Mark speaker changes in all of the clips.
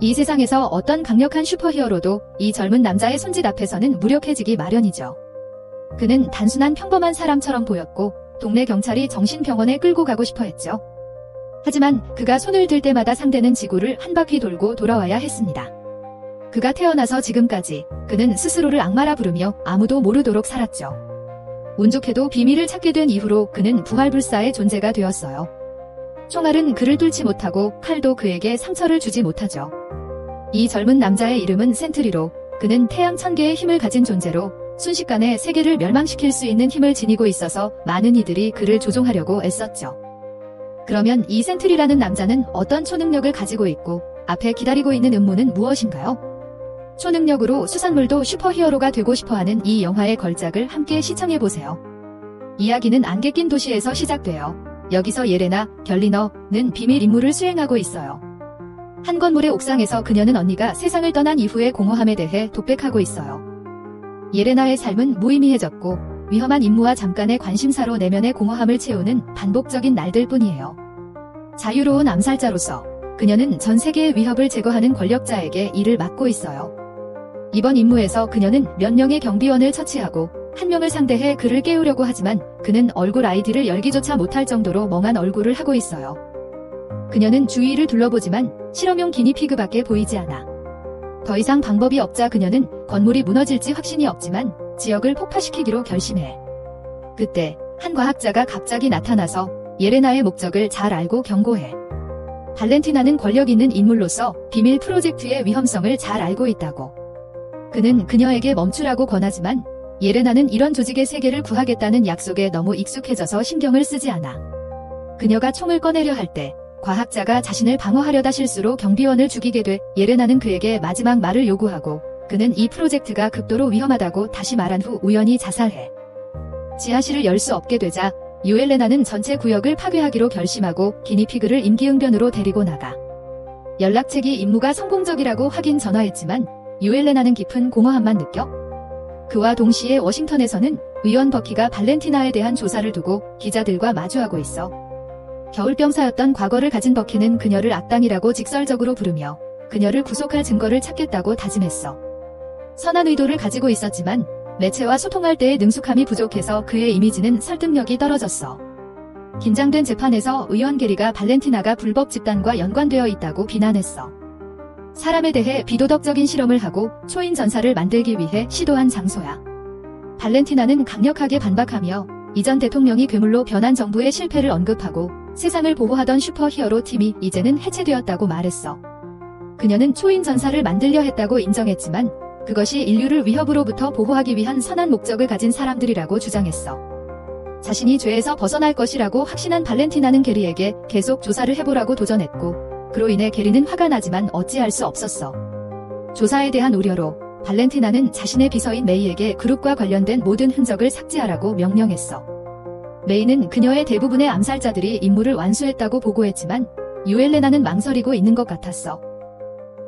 Speaker 1: 이 세상에서 어떤 강력한 슈퍼히어로도 이 젊은 남자의 손짓 앞에서는 무력해지기 마련이죠. 그는 단순한 평범한 사람처럼 보였고 동네 경찰이 정신병원에 끌고 가고 싶어 했죠. 하지만 그가 손을 들 때마다 상대는 지구를 한 바퀴 돌고 돌아와야 했습니다. 그가 태어나서 지금까지 그는 스스로를 악마라 부르며 아무도 모르도록 살았죠. 운 좋게도 비밀을 찾게 된 이후로 그는 부활불사의 존재가 되었어요. 총알은 그를 뚫지 못하고 칼도 그에게 상처를 주지 못하죠. 이 젊은 남자의 이름은 센트리로, 그는 태양 1000개의 힘을 가진 존재로 순식간에 세계를 멸망시킬 수 있는 힘을 지니고 있어서 많은 이들이 그를 조종하려고 애썼죠. 그러면 이 센트리라는 남자는 어떤 초능력을 가지고 있고 앞에 기다리고 있는 음모는 무엇인가요? 초능력으로 수산물도 슈퍼히어로가 되고 싶어하는 이 영화의 걸작을 함께 시청해보세요. 이야기는 안개 낀 도시에서 시작돼요. 여기서 예레나, 결리너는 비밀 임무를 수행하고 있어요. 한 건물의 옥상에서 그녀는 언니가 세상을 떠난 이후의 공허함에 대해 독백하고 있어요. 예레나의 삶은 무의미해졌고 위험한 임무와 잠깐의 관심사로 내면의 공허함을 채우는 반복적인 날들 뿐이에요. 자유로운 암살자로서 그녀는 전 세계의 위협을 제거하는 권력자에게 일을 맡고 있어요. 이번 임무에서 그녀는 몇 명의 경비원을 처치하고 한 명을 상대해 그를 깨우려고 하지만 그는 얼굴 아이디를 열기조차 못할 정도로 멍한 얼굴을 하고 있어요. 그녀는 주위를 둘러보지만 실험용 기니피그밖에 보이지 않아. 더 이상 방법이 없자 그녀는 건물이 무너질지 확신이 없지만 지역을 폭파시키기로 결심해. 그때 한 과학자가 갑자기 나타나서 예레나의 목적을 잘 알고 경고해. 발렌티나는 권력 있는 인물로서 비밀 프로젝트의 위험성을 잘 알고 있다고. 그는 그녀에게 멈추라고 권하지만 예레나는 이런 조직의 세계를 구하겠다는 약속에 너무 익숙해져서 신경을 쓰지 않아. 그녀가 총을 꺼내려 할 때 과학자가 자신을 방어하려다 실수로 경비원을 죽이게 돼 예레나는 그에게 마지막 말을 요구하고 그는 이 프로젝트가 극도로 위험하다고 다시 말한 후 우연히 자살해. 지하실을 열 수 없게 되자 유엘레나는 전체 구역을 파괴하기로 결심하고 기니피그를 임기응변으로 데리고 나가. 연락책이 임무가 성공적이라고 하긴 전화했지만 유엘레나는 깊은 공허함만 느껴. 그와 동시에 워싱턴에서는 의원 버키가 발렌티나에 대한 조사를 두고 기자들과 마주하고 있어. 겨울병사였던 과거를 가진 버키는 그녀를 악당이라고 직설적으로 부르며 그녀를 구속할 증거를 찾겠다고 다짐했어. 선한 의도를 가지고 있었지만 매체와 소통할 때의 능숙함이 부족해서 그의 이미지는 설득력이 떨어졌어. 긴장된 재판에서 의원 게리가 발렌티나가 불법 집단과 연관되어 있다고 비난했어. 사람에 대해 비도덕적인 실험을 하고 초인 전사를 만들기 위해 시도한 장소야. 발렌티나는 강력하게 반박하며 이전 대통령이 괴물로 변한 정부의 실패를 언급하고 세상을 보호하던 슈퍼히어로 팀이 이제는 해체되었다고 말했어. 그녀는 초인 전사를 만들려 했다고 인정했지만 그것이 인류를 위협으로부터 보호하기 위한 선한 목적을 가진 사람들이라고 주장했어. 자신이 죄에서 벗어날 것이라고 확신한 발렌티나는 게리에게 계속 조사를 해보라고 도전했고 그로 인해 게리는 화가 나지만 어찌할 수 없었어. 조사에 대한 우려로 발렌티나는 자신의 비서인 메이에게 그룹과 관련된 모든 흔적을 삭제하라고 명령했어. 메이는 그녀의 대부분의 암살자들이 임무를 완수했다고 보고했지만 유엘레나는 망설이고 있는 것 같았어.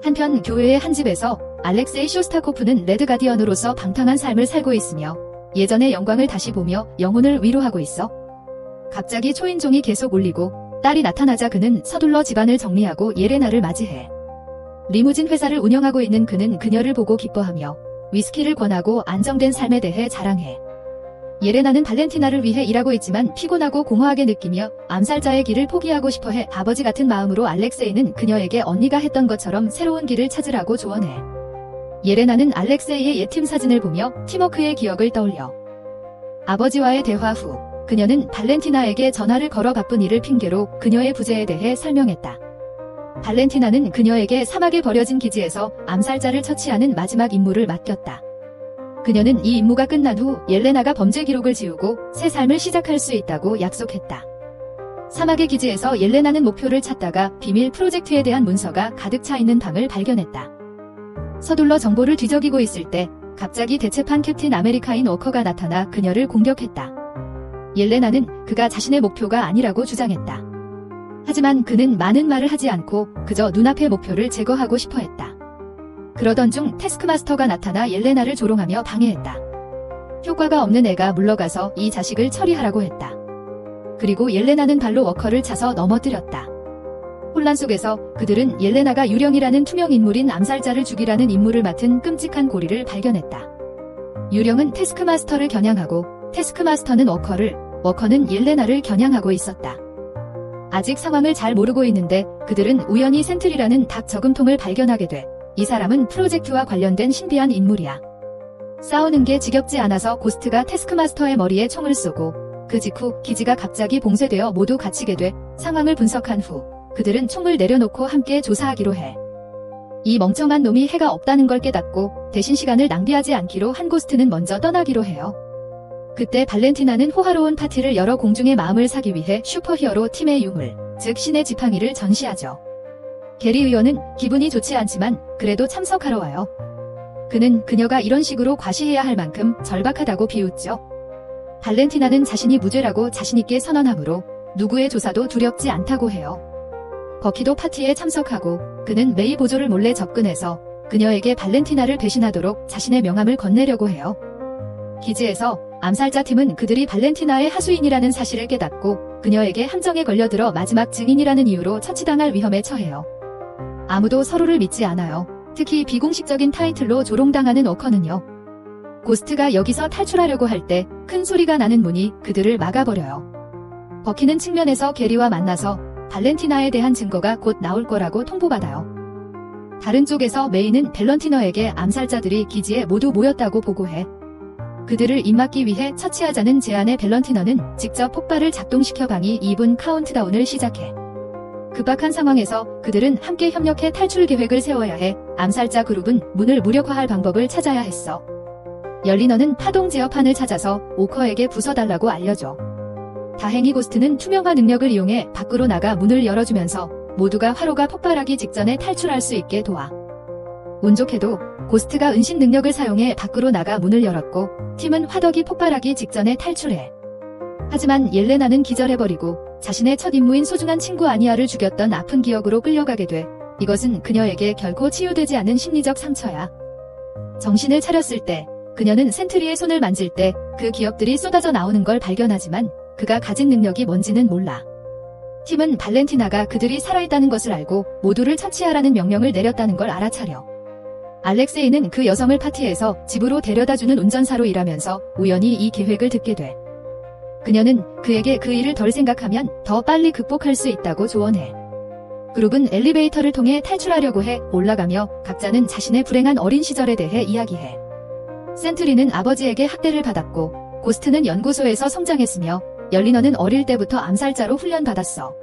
Speaker 1: 한편 교회의 한 집에서 알렉세이 쇼스타코프는 레드 가디언으로서 방탕한 삶을 살고 있으며 예전의 영광을 다시 보며 영혼을 위로하고 있어. 갑자기 초인종이 계속 울리고 딸이 나타나자 그는 서둘러 집안을 정리하고 예레나를 맞이해. 리무진 회사를 운영하고 있는 그는 그녀를 보고 기뻐하며 위스키를 권하고 안정된 삶에 대해 자랑해. 예레나는 발렌티나를 위해 일하고 있지만 피곤하고 공허하게 느끼며 암살자의 길을 포기하고 싶어해 아버지 같은 마음으로 알렉세이는 그녀에게 언니가 했던 것처럼 새로운 길을 찾으라고 조언해. 예레나는 알렉세이의 옛 팀 사진을 보며 팀워크의 기억을 떠올려. 아버지와의 대화 후 그녀는 발렌티나에게 전화를 걸어 바쁜 일을 핑계로 그녀의 부재에 대해 설명했다. 발렌티나는 그녀에게 사막에 버려진 기지에서 암살자를 처치하는 마지막 임무를 맡겼다. 그녀는 이 임무가 끝난 후 옐레나가 범죄 기록을 지우고 새 삶을 시작할 수 있다고 약속했다. 사막의 기지에서 옐레나는 목표를 찾다가 비밀 프로젝트에 대한 문서가 가득 차 있는 방을 발견했다. 서둘러 정보를 뒤적이고 있을 때 갑자기 대체판 캡틴 아메리카인 워커가 나타나 그녀를 공격했다. 옐레나는 그가 자신의 목표가 아니라고 주장했다. 하지만 그는 많은 말을 하지 않고 그저 눈앞의 목표를 제거하고 싶어 했다. 그러던 중 태스크마스터가 나타나 옐레나를 조롱하며 방해했다. 효과가 없는 애가 물러가서 이 자식을 처리하라고 했다. 그리고 옐레나는 발로 워커를 차서 넘어뜨렸다. 혼란 속에서 그들은 옐레나가 유령이라는 투명 인물인 암살자를 죽이라는 임무를 맡은 끔찍한 고리를 발견했다. 유령은 태스크마스터를 겨냥하고 태스크마스터는 워커는 옐레나를 겨냥하고 있었다. 아직 상황을 잘 모르고 있는데 그들은 우연히 센트리라는 닭 저금통을 발견하게 돼 이 사람은 프로젝트와 관련된 신비한 인물이야. 싸우는 게 지겹지 않아서 고스트가 태스크마스터의 머리에 총을 쏘고 그 직후 기지가 갑자기 봉쇄되어 모두 갇히게 돼 상황을 분석한 후 그들은 총을 내려놓고 함께 조사하기로 해. 이 멍청한 놈이 해가 없다는 걸 깨닫고 대신 시간을 낭비하지 않기로 한 고스트는 먼저 떠나기로 해요. 그때 발렌티나는 호화로운 파티를 열어 공중의 마음을 사기 위해 슈퍼히어로 팀의 유물, 즉 신의 지팡이를 전시하죠. 게리 의원은 기분이 좋지 않지만 그래도 참석하러 와요. 그는 그녀가 이런 식으로 과시해야 할 만큼 절박하다고 비웃죠. 발렌티나는 자신이 무죄라고 자신있게 선언하므로 누구의 조사도 두렵지 않다고 해요. 버키도 파티에 참석하고 그는 메이 보조를 몰래 접근해서 그녀에게 발렌티나를 배신하도록 자신의 명함을 건네려고 해요. 기지에서 암살자 팀은 그들이 발렌티나의 하수인이라는 사실을 깨닫고 그녀에게 함정에 걸려들어 마지막 증인이라는 이유로 처치당할 위험에 처해요. 아무도 서로를 믿지 않아요. 특히 비공식적인 타이틀로 조롱당하는 워커는요. 고스트가 여기서 탈출하려고 할 때 큰 소리가 나는 문이 그들을 막아버려요. 버키는 측면에서 게리와 만나서 발렌티나에 대한 증거가 곧 나올 거라고 통보받아요. 다른 쪽에서 메이는 밸런티너에게 암살자들이 기지에 모두 모였다고 보고해. 그들을 입막기 위해 처치하자는 제안에 밸런티너는 직접 폭발을 작동시켜 방위 2분 카운트다운을 시작해. 급박한 상황에서 그들은 함께 협력해 탈출 계획을 세워야 해 암살자 그룹은 문을 무력화할 방법을 찾아야 했어. 열리너는 파동 제어판을 찾아서 오커에게 부숴달라고 알려줘. 다행히 고스트는 투명화 능력을 이용해 밖으로 나가 문을 열어주면서 모두가 화로가 폭발하기 직전에 탈출할 수 있게 도와. 운 좋게도 고스트가 은신 능력을 사용해 밖으로 나가 문을 열었고 팀은 화덕이 폭발하기 직전에 탈출해. 하지만 옐레나는 기절해버리고 자신의 첫 임무인 소중한 친구 아니아를 죽였던 아픈 기억으로 끌려가게 돼 이것은 그녀에게 결코 치유되지 않은 심리적 상처야. 정신을 차렸을 때 그녀는 센트리의 손을 만질 때 그 기억들이 쏟아져 나오는 걸 발견하지만 그가 가진 능력이 뭔지는 몰라. 팀은 발렌티나가 그들이 살아있다는 것을 알고 모두를 처치하라는 명령을 내렸다는 걸 알아차려. 알렉세이는 그 여성을 파티에서 집으로 데려다주는 운전사로 일하면서 우연히 이 계획을 듣게 돼. 그녀는 그에게 그 일을 덜 생각하면 더 빨리 극복할 수 있다고 조언해. 그룹은 엘리베이터를 통해 탈출하려고 해 올라가며 각자는 자신의 불행한 어린 시절에 대해 이야기해. 센트리는 아버지에게 학대를 받았고 고스트는 연구소에서 성장했으며 열리너는 어릴 때부터 암살자로 훈련받았어.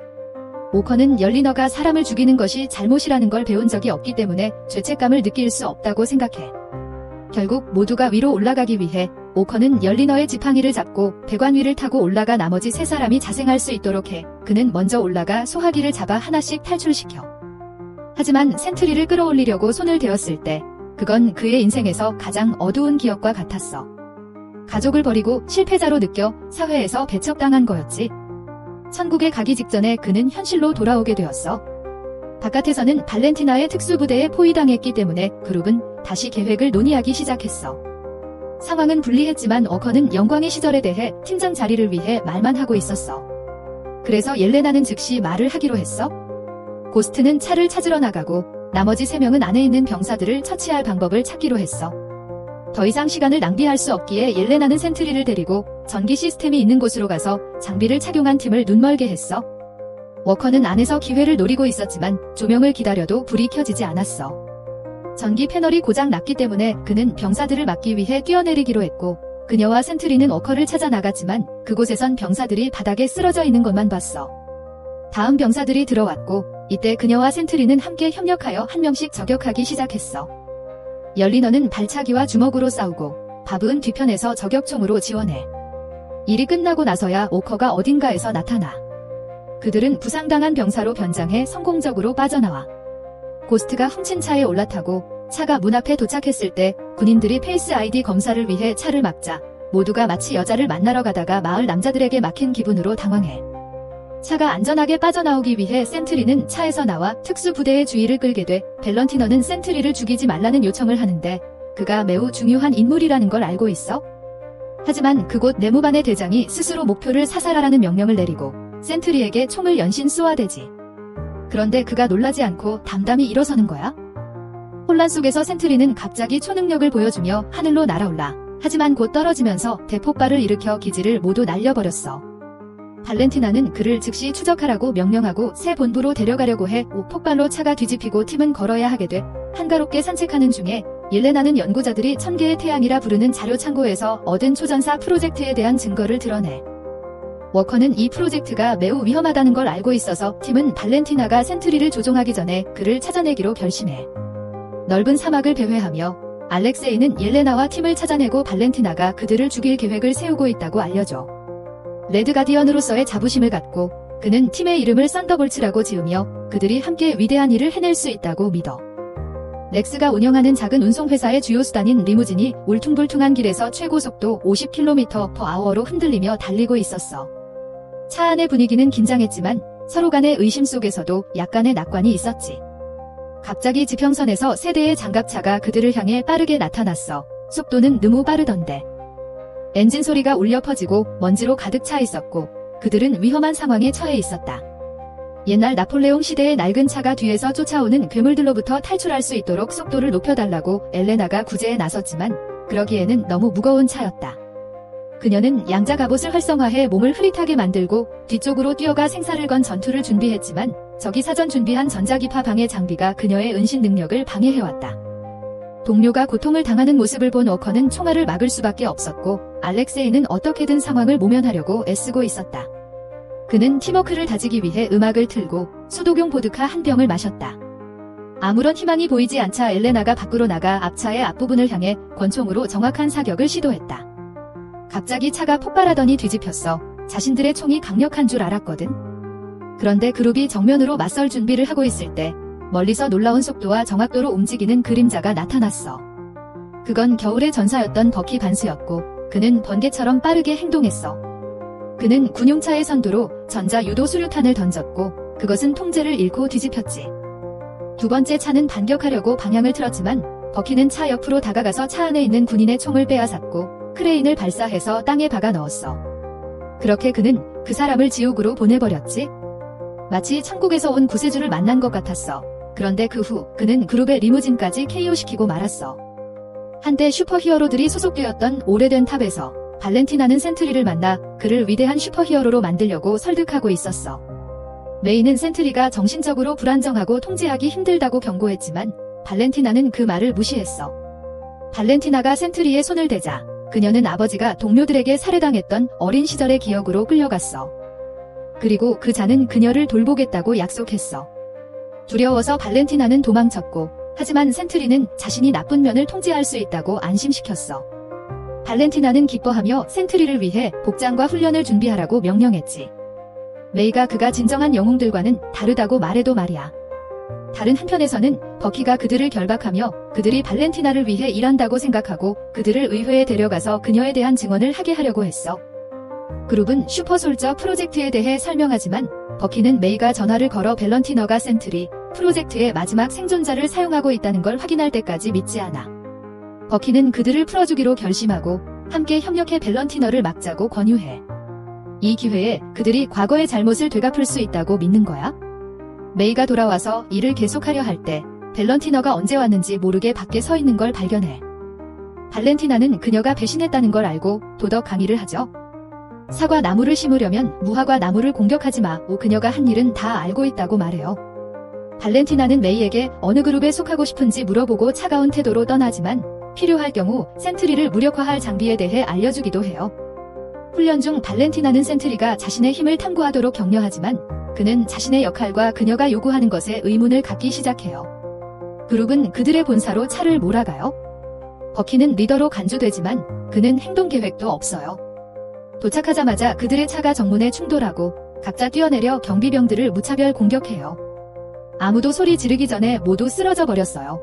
Speaker 1: 오커는 열리너가 사람을 죽이는 것이 잘못이라는 걸 배운 적이 없기 때문에 죄책감을 느낄 수 없다고 생각해. 결국 모두가 위로 올라가기 위해 오커는 열리너의 지팡이를 잡고 배관 위를 타고 올라가 나머지 세 사람이 자생할 수 있도록 해. 그는 먼저 올라가 소화기를 잡아 하나씩 탈출시켜. 하지만 센트리를 끌어올리려고 손을 대었을 때 그건 그의 인생에서 가장 어두운 기억과 같았어. 가족을 버리고 실패자로 느껴 사회에서 배척당한 거였지. 천국에 가기 직전에 그는 현실로 돌아오게 되었어. 바깥에서는 발렌티나의 특수부대에 포위당했기 때문에 그룹은 다시 계획을 논의하기 시작했어. 상황은 불리했지만 워커는 영광의 시절에 대해 팀장 자리를 위해 말만 하고 있었어. 그래서 옐레나는 즉시 말을 하기로 했어. 고스트는 차를 찾으러 나가고 나머지 3명은 안에 있는 병사들을 처치할 방법을 찾기로 했어. 더 이상 시간을 낭비할 수 없기에 옐레나는 센트리를 데리고 전기 시스템이 있는 곳으로 가서 장비를 착용한 팀을 눈멀게 했어. 워커는 안에서 기회를 노리고 있었지만 조명을 기다려도 불이 켜지지 않았어. 전기 패널이 고장 났기 때문에 그는 병사들을 막기 위해 뛰어내리기로 했고 그녀와 센트리는 워커를 찾아 나갔지만 그곳에선 병사들이 바닥에 쓰러져 있는 것만 봤어. 다음 병사들이 들어왔고 이때 그녀와 센트리는 함께 협력하여 한 명씩 저격하기 시작했어. 열리너는 발차기와 주먹으로 싸우고 바브은 뒤편에서 저격총으로 지원해. 일이 끝나고 나서야 오커가 어딘가에서 나타나. 그들은 부상당한 병사로 변장해 성공적으로 빠져나와. 고스트가 훔친 차에 올라타고 차가 문 앞에 도착했을 때 군인들이 페이스 아이디 검사를 위해 차를 막자 모두가 마치 여자를 만나러 가다가 마을 남자들에게 막힌 기분으로 당황해. 차가 안전하게 빠져나오기 위해 센트리는 차에서 나와 특수부대의 주의를 끌게 돼 밸런티너는 센트리를 죽이지 말라는 요청을 하는데 그가 매우 중요한 인물이라는 걸 알고 있어? 하지만 그곳 내무반의 대장이 스스로 목표를 사살하라는 명령을 내리고 센트리에게 총을 연신 쏘아대지. 그런데 그가 놀라지 않고 담담히 일어서는 거야? 혼란 속에서 센트리는 갑자기 초능력을 보여주며 하늘로 날아올라. 하지만 곧 떨어지면서 대폭발을 일으켜 기지를 모두 날려버렸어. 발렌티나는 그를 즉시 추적하라고 명령하고 새 본부로 데려가려고 해. 폭발로 차가 뒤집히고 팀은 걸어야 하게 돼. 한가롭게 산책하는 중에 옐레나는 연구자들이 1000개의 태양이라 부르는 자료 창고에서 얻은 초전사 프로젝트에 대한 증거를 드러내. 워커는 이 프로젝트가 매우 위험하다는 걸 알고 있어서 팀은 발렌티나가 센트리를 조종하기 전에 그를 찾아내기로 결심해. 넓은 사막을 배회하며 알렉세이는 옐레나와 팀을 찾아내고 발렌티나가 그들을 죽일 계획을 세우고 있다고 알려줘. 레드 가디언으로서의 자부심을 갖고 그는 팀의 이름을 썬더볼츠라고 지으며 그들이 함께 위대한 일을 해낼 수 있다고 믿어. 렉스가 운영하는 작은 운송회사의 주요 수단인 리무진이 울퉁불퉁한 길에서 최고 속도 50km/h로 흔들리며 달리고 있었어. 차 안의 분위기는 긴장했지만 서로 간의 의심 속에서도 약간의 낙관이 있었지. 갑자기 지평선에서 세 대의 장갑차가 그들을 향해 빠르게 나타났어. 속도는 너무 빠르던데. 엔진 소리가 울려 퍼지고 먼지로 가득 차 있었고 그들은 위험한 상황에 처해 있었다. 옛날 나폴레옹 시대의 낡은 차가 뒤에서 쫓아오는 괴물들로부터 탈출할 수 있도록 속도를 높여달라고 엘레나가 구제에 나섰지만 그러기에는 너무 무거운 차였다. 그녀는 양자 갑옷을 활성화해 몸을 흐릿하게 만들고 뒤쪽으로 뛰어가 생사를 건 전투를 준비했지만 적이 사전 준비한 전자기파 방해 장비가 그녀의 은신 능력을 방해해왔다. 동료가 고통을 당하는 모습을 본 워커는 총알을 막을 수밖에 없었고 알렉세이는 어떻게든 상황을 모면하려고 애쓰고 있었다. 그는 팀워크를 다지기 위해 음악을 틀고 수독용 보드카 한 병을 마셨다. 아무런 희망이 보이지 않자 엘레나가 밖으로 나가 앞차의 앞부분을 향해 권총으로 정확한 사격을 시도했다. 갑자기 차가 폭발하더니 뒤집혔어. 자신들의 총이 강력한 줄 알았거든. 그런데 그룹이 정면으로 맞설 준비를 하고 있을 때 멀리서 놀라운 속도와 정확도로 움직이는 그림자가 나타났어. 그건 겨울의 전사였던 버키 반스였고 그는 번개처럼 빠르게 행동했어. 그는 군용차의 선두로 전자 유도 수류탄을 던졌고 그것은 통제를 잃고 뒤집혔지. 두 번째 차는 반격하려고 방향을 틀었지만 버키는 차 옆으로 다가가서 차 안에 있는 군인의 총을 빼앗았고 크레인을 발사해서 땅에 박아 넣었어. 그렇게 그는 그 사람을 지옥으로 보내버렸지. 마치 천국에서 온 구세주를 만난 것 같았어. 그런데 그 후 그는 그룹의 리무진까지 KO시키고 말았어. 한때 슈퍼히어로들이 소속되었던 오래된 탑에서 발렌티나는 센트리를 만나 그를 위대한 슈퍼히어로로 만들려고 설득하고 있었어. 메이는 센트리가 정신적으로 불안정하고 통제하기 힘들다고 경고했지만 발렌티나는 그 말을 무시했어. 발렌티나가 센트리의 손을 대자 그녀는 아버지가 동료들에게 살해당했던 어린 시절의 기억으로 끌려갔어. 그리고 그 자는 그녀를 돌보겠다고 약속했어. 두려워서 발렌티나는 도망쳤고 하지만 센트리는 자신이 나쁜 면을 통제할 수 있다고 안심시켰어. 발렌티나는 기뻐하며 센트리를 위해 복장과 훈련을 준비하라고 명령했지. 메이가 그가 진정한 영웅들과는 다르다고 말해도 말이야. 다른 한편에서는 버키가 그들을 결박하며 그들이 발렌티나를 위해 일한다고 생각하고 그들을 의회에 데려가서 그녀에 대한 증언을 하게 하려고 했어. 그룹은 슈퍼솔저 프로젝트에 대해 설명하지만 버키는 메이가 전화를 걸어 밸런티너가 센트리 프로젝트의 마지막 생존자를 사용하고 있다는 걸 확인할 때까지 믿지 않아. 버키는 그들을 풀어주기로 결심하고 함께 협력해 밸런티너를 막자고 권유해. 이 기회에 그들이 과거의 잘못을 되갚을 수 있다고 믿는 거야. 메이가 돌아와서 일을 계속하려 할 때 밸런티너가 언제 왔는지 모르게 밖에 서 있는 걸 발견해. 발렌티나는 그녀가 배신했다는 걸 알고 도덕 강의를 하죠. 사과 나무를 심으려면 무화과 나무를 공격하지 마. 그녀가 한 일은 다 알고 있다고 말해요. 발렌티나는 메이에게 어느 그룹에 속하고 싶은지 물어보고 차가운 태도로 떠나지만 필요할 경우 센트리를 무력화할 장비에 대해 알려주기도 해요. 훈련 중 발렌티나는 센트리가 자신의 힘을 탐구하도록 격려하지만 그는 자신의 역할과 그녀가 요구하는 것에 의문을 갖기 시작해요. 그룹은 그들의 본사로 차를 몰아가요. 버키는 리더로 간주되지만 그는 행동 계획도 없어요. 도착하자마자 그들의 차가 정문에 충돌하고 각자 뛰어내려 경비병들을 무차별 공격해요. 아무도 소리 지르기 전에 모두 쓰러져 버렸어요.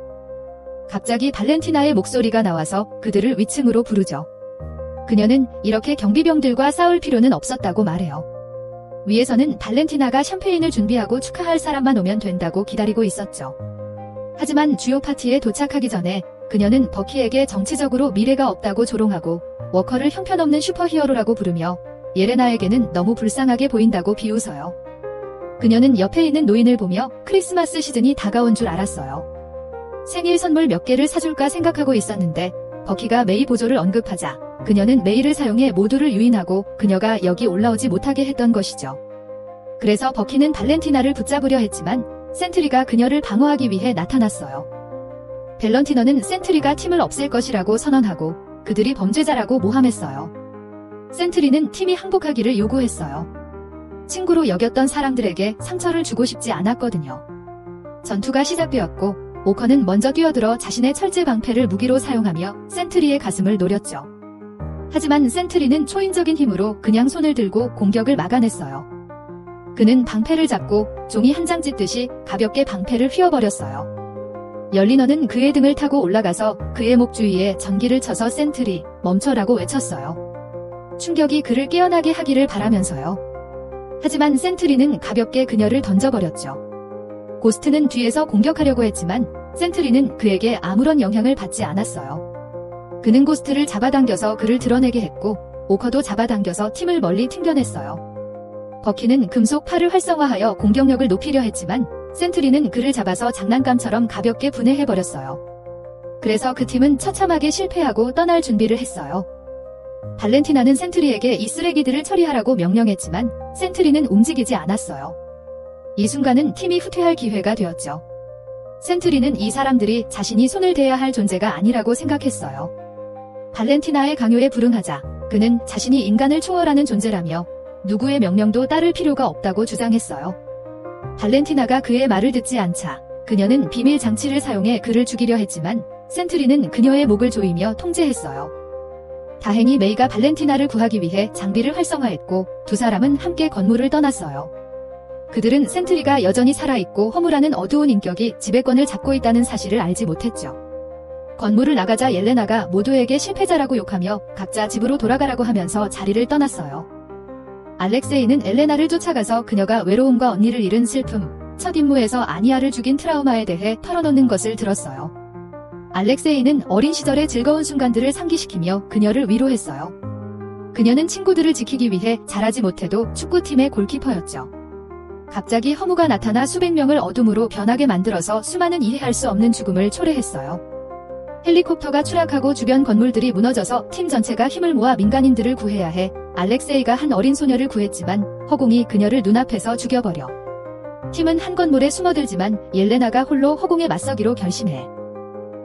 Speaker 1: 갑자기 발렌티나의 목소리가 나와서 그들을 위층으로 부르죠. 그녀는 이렇게 경비병들과 싸울 필요는 없었다고 말해요. 위에서는 발렌티나가 샴페인을 준비하고 축하할 사람만 오면 된다고 기다리고 있었죠. 하지만 주요 파티에 도착하기 전에 그녀는 버키에게 정치적으로 미래가 없다고 조롱하고 워커를 형편없는 슈퍼히어로라고 부르며 옐레나에게는 너무 불쌍하게 보인다고 비웃어요. 그녀는 옆에 있는 노인을 보며 크리스마스 시즌이 다가온 줄 알았어요. 생일 선물 몇 개를 사줄까 생각하고 있었는데 버키가 메이 보조를 언급하자 그녀는 메이를 사용해 모두를 유인하고 그녀가 여기 올라오지 못하게 했던 것이죠. 그래서 버키는 발렌티나를 붙잡으려 했지만 센트리가 그녀를 방어하기 위해 나타났어요. 밸런티너는 센트리가 팀을 없앨 것이라고 선언하고 그들이 범죄자라고 모함했어요. 센트리는 팀이 항복하기를 요구했어요. 친구로 여겼던 사람들에게 상처를 주고 싶지 않았거든요. 전투가 시작되었고 오커는 먼저 뛰어들어 자신의 철제 방패를 무기로 사용하며 센트리의 가슴을 노렸죠. 하지만 센트리는 초인적인 힘으로 그냥 손을 들고 공격을 막아냈어요. 그는 방패를 잡고 종이 한 장 찢듯이 가볍게 방패를 휘어버렸어요. 열리너는 그의 등을 타고 올라가서 그의 목 주위에 전기를 쳐서 센트리, 멈춰라고 외쳤어요. 충격이 그를 깨어나게 하기를 바라면서요. 하지만 센트리는 가볍게 그녀를 던져버렸죠. 고스트는 뒤에서 공격하려고 했지만 센트리는 그에게 아무런 영향을 받지 않았어요. 그는 고스트를 잡아당겨서 그를 드러내게 했고 오커도 잡아당겨서 팀을 멀리 튕겨냈어요. 버키는 금속 팔을 활성화하여 공격력을 높이려 했지만 센트리는 그를 잡아서 장난감처럼 가볍게 분해해버렸어요. 그래서 그 팀은 처참하게 실패하고 떠날 준비를 했어요. 발렌티나는 센트리에게 이 쓰레기들을 처리하라고 명령했지만 센트리는 움직이지 않았어요. 이 순간은 팀이 후퇴할 기회가 되었죠. 센트리는 이 사람들이 자신이 손을 대야 할 존재가 아니라고 생각했어요. 발렌티나의 강요에 불응하자 그는 자신이 인간을 초월하는 존재라며 누구의 명령도 따를 필요가 없다고 주장했어요. 발렌티나가 그의 말을 듣지 않자 그녀는 비밀 장치를 사용해 그를 죽이려 했지만 센트리는 그녀의 목을 조이며 통제했어요. 다행히 메이가 발렌티나를 구하기 위해 장비를 활성화했고 두 사람은 함께 건물을 떠났어요. 그들은 센트리가 여전히 살아있고 허무라는 어두운 인격이 지배권을 잡고 있다는 사실을 알지 못했죠. 건물을 나가자 옐레나가 모두에게 실패자라고 욕하며 각자 집으로 돌아가라고 하면서 자리를 떠났어요. 알렉세이는 엘레나를 쫓아가서 그녀가 외로움과 언니를 잃은 슬픔, 첫 임무에서 아니아를 죽인 트라우마에 대해 털어놓는 것을 들었어요. 알렉세이는 어린 시절의 즐거운 순간들을 상기시키며 그녀를 위로했어요. 그녀는 친구들을 지키기 위해 잘하지 못해도 축구팀의 골키퍼였죠. 갑자기 허무가 나타나 수백 명을 어둠으로 변하게 만들어서 수많은 이해할 수 없는 죽음을 초래했어요. 헬리콥터가 추락하고 주변 건물들이 무너져서 팀 전체가 힘을 모아 민간인들을 구해야 해 알렉세이가 한 어린 소녀를 구했지만 허공이 그녀를 눈앞에서 죽여버려. 팀은 한 건물에 숨어들지만 옐레나가 홀로 허공에 맞서기로 결심해.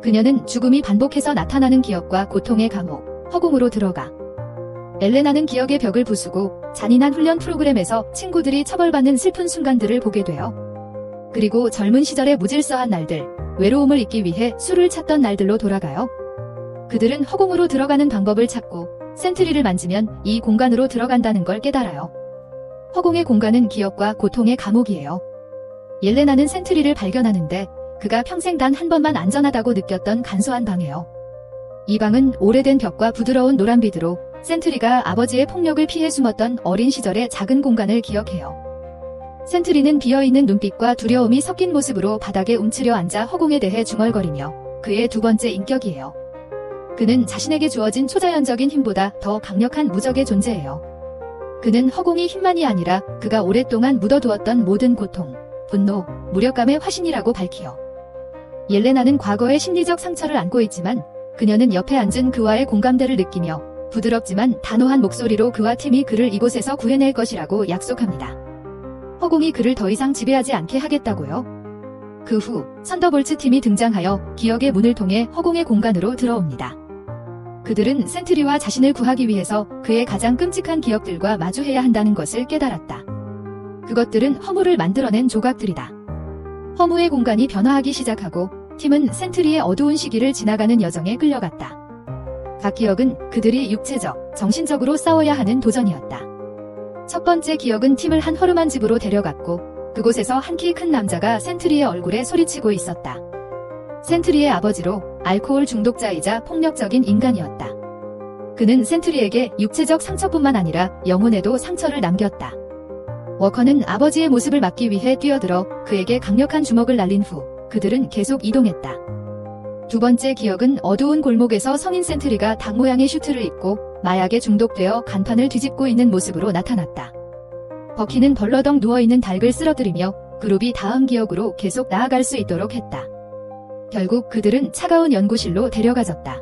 Speaker 1: 그녀는 죽음이 반복해서 나타나는 기억과 고통의 감옥, 허공으로 들어가. 엘레나는 기억의 벽을 부수고 잔인한 훈련 프로그램에서 친구들이 처벌받는 슬픈 순간들을 보게 돼요. 그리고 젊은 시절의 무질서한 날들, 외로움을 잊기 위해 술을 찾던 날들로 돌아가요. 그들은 허공으로 들어가는 방법을 찾고 센트리를 만지면 이 공간으로 들어간다는 걸 깨달아요. 허공의 공간은 기억과 고통의 감옥이에요. 옐레나는 센트리를 발견하는데 그가 평생 단 한 번만 안전하다고 느꼈던 간소한 방이에요. 이 방은 오래된 벽과 부드러운 노란 비드로 센트리가 아버지의 폭력을 피해 숨었던 어린 시절의 작은 공간을 기억해요. 센트리는 비어있는 눈빛과 두려움이 섞인 모습으로 바닥에 움츠려 앉아 허공에 대해 중얼거리며 그의 두 번째 인격이에요. 그는 자신에게 주어진 초자연적인 힘보다 더 강력한 무적의 존재예요. 그는 허공이 힘만이 아니라 그가 오랫동안 묻어두었던 모든 고통, 분노, 무력감의 화신이라고 밝히요. 옐레나는 과거의 심리적 상처를 안고 있지만 그녀는 옆에 앉은 그와의 공감대를 느끼며 부드럽지만 단호한 목소리로 그와 팀이 그를 이곳에서 구해낼 것이라고 약속합니다. 허공이 그를 더 이상 지배하지 않게 하겠다고요. 그 후 선더볼츠 팀이 등장하여 기억의 문을 통해 허공의 공간으로 들어옵니다. 그들은 센트리와 자신을 구하기 위해서 그의 가장 끔찍한 기억들과 마주해야 한다는 것을 깨달았다. 그것들은 허무를 만들어낸 조각들이다. 허무의 공간이 변화하기 시작하고 팀은 센트리의 어두운 시기를 지나가는 여정에 끌려갔다. 각 기억은 그들이 육체적, 정신적으로 싸워야 하는 도전이었다. 첫 번째 기억은 팀을 한 허름한 집으로 데려갔고 그곳에서 한 키 큰 남자가 센트리의 얼굴에 소리치고 있었다. 센트리의 아버지로 알코올 중독자이자 폭력적인 인간이었다. 그는 센트리에게 육체적 상처뿐만 아니라 영혼에도 상처를 남겼다. 워커는 아버지의 모습을 막기 위해 뛰어들어 그에게 강력한 주먹을 날린 후 그들은 계속 이동했다. 두 번째 기억은 어두운 골목에서 성인 센트리가 닭 모양의 슈트를 입고 마약에 중독되어 간판을 뒤집고 있는 모습으로 나타났다. 버키는 벌러덩 누워있는 닥을 쓰러뜨리며 그룹이 다음 기억으로 계속 나아갈 수 있도록 했다. 결국 그들은 차가운 연구실로 데려가졌다.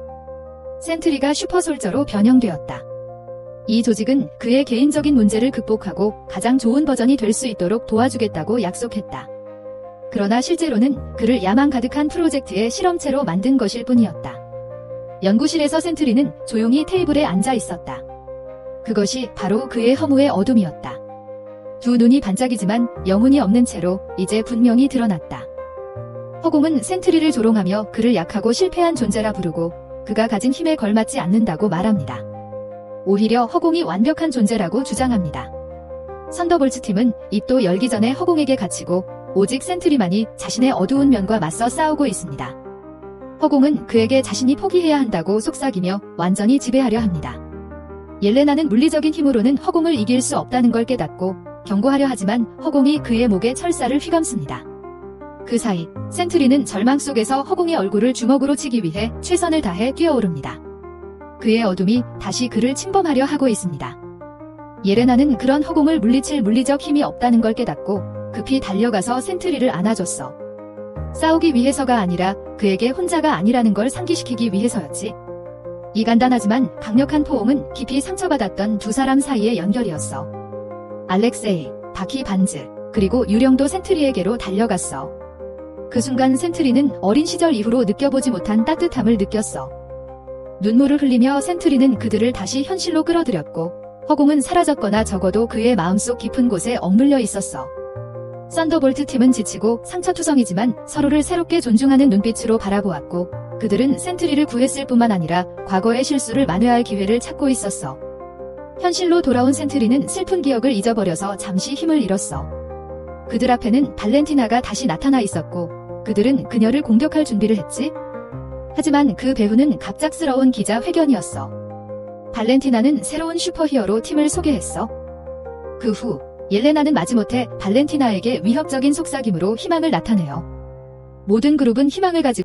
Speaker 1: 센트리가 슈퍼솔저로 변형되었다. 이 조직은 그의 개인적인 문제를 극복하고 가장 좋은 버전이 될 수 있도록 도와주겠다고 약속했다. 그러나 실제로는 그를 야망 가득한 프로젝트의 실험체로 만든 것일 뿐이었다. 연구실에서 센트리는 조용히 테이블에 앉아 있었다. 그것이 바로 그의 허무의 어둠이었다. 두 눈이 반짝이지만 영혼이 없는 채로 이제 분명히 드러났다. 허공은 센트리를 조롱하며 그를 약하고 실패한 존재라 부르고 그가 가진 힘에 걸맞지 않는다고 말합니다. 오히려 허공이 완벽한 존재라고 주장합니다. 선더볼츠 팀은 입도 열기 전에 허공에게 갇히고 오직 센트리만이 자신의 어두운 면과 맞서 싸우고 있습니다. 허공은 그에게 자신이 포기해야 한다고 속삭이며 완전히 지배하려 합니다. 옐레나는 물리적인 힘으로는 허공을 이길 수 없다는 걸 깨닫고 경고하려 하지만 허공이 그의 목에 철사를 휘감습니다. 그 사이 센트리는 절망 속에서 허공의 얼굴을 주먹으로 치기 위해 최선을 다해 뛰어오릅니다. 그의 어둠이 다시 그를 침범하려 하고 있습니다. 옐레나는 그런 허공을 물리칠 물리적 힘이 없다는 걸 깨닫고 급히 달려가서 센트리를 안아줬어. 싸우기 위해서가 아니라 그에게 혼자가 아니라는 걸 상기시키기 위해서였지. 이 간단하지만 강력한 포옹은 깊이 상처받았던 두 사람 사이의 연결이었어. 알렉세이, 바키 반즈, 그리고 유령도 센트리에게로 달려갔어. 그 순간 센트리는 어린 시절 이후로 느껴보지 못한 따뜻함을 느꼈어. 눈물을 흘리며 센트리는 그들을 다시 현실로 끌어들였고 허공은 사라졌거나 적어도 그의 마음속 깊은 곳에 억눌려 있었어. 썬더볼트 팀은 지치고 상처투성이지만 서로를 새롭게 존중하는 눈빛으로 바라보았고 그들은 센트리를 구했을 뿐만 아니라 과거의 실수를 만회할 기회를 찾고 있었어. 현실로 돌아온 센트리는 슬픈 기억을 잊어버려서 잠시 힘을 잃었어. 그들 앞에는 발렌티나가 다시 나타나 있었고 그들은 그녀를 공격할 준비를 했지. 하지만 그 배후는 갑작스러운 기자회견이었어. 발렌티나는 새로운 슈퍼히어로 팀을 소개했어. 그 후 옐레나는 마지못해 발렌티나에게 위협적인 속삭임으로 희망을 나타내요. 모든 그룹은 희망을 가지고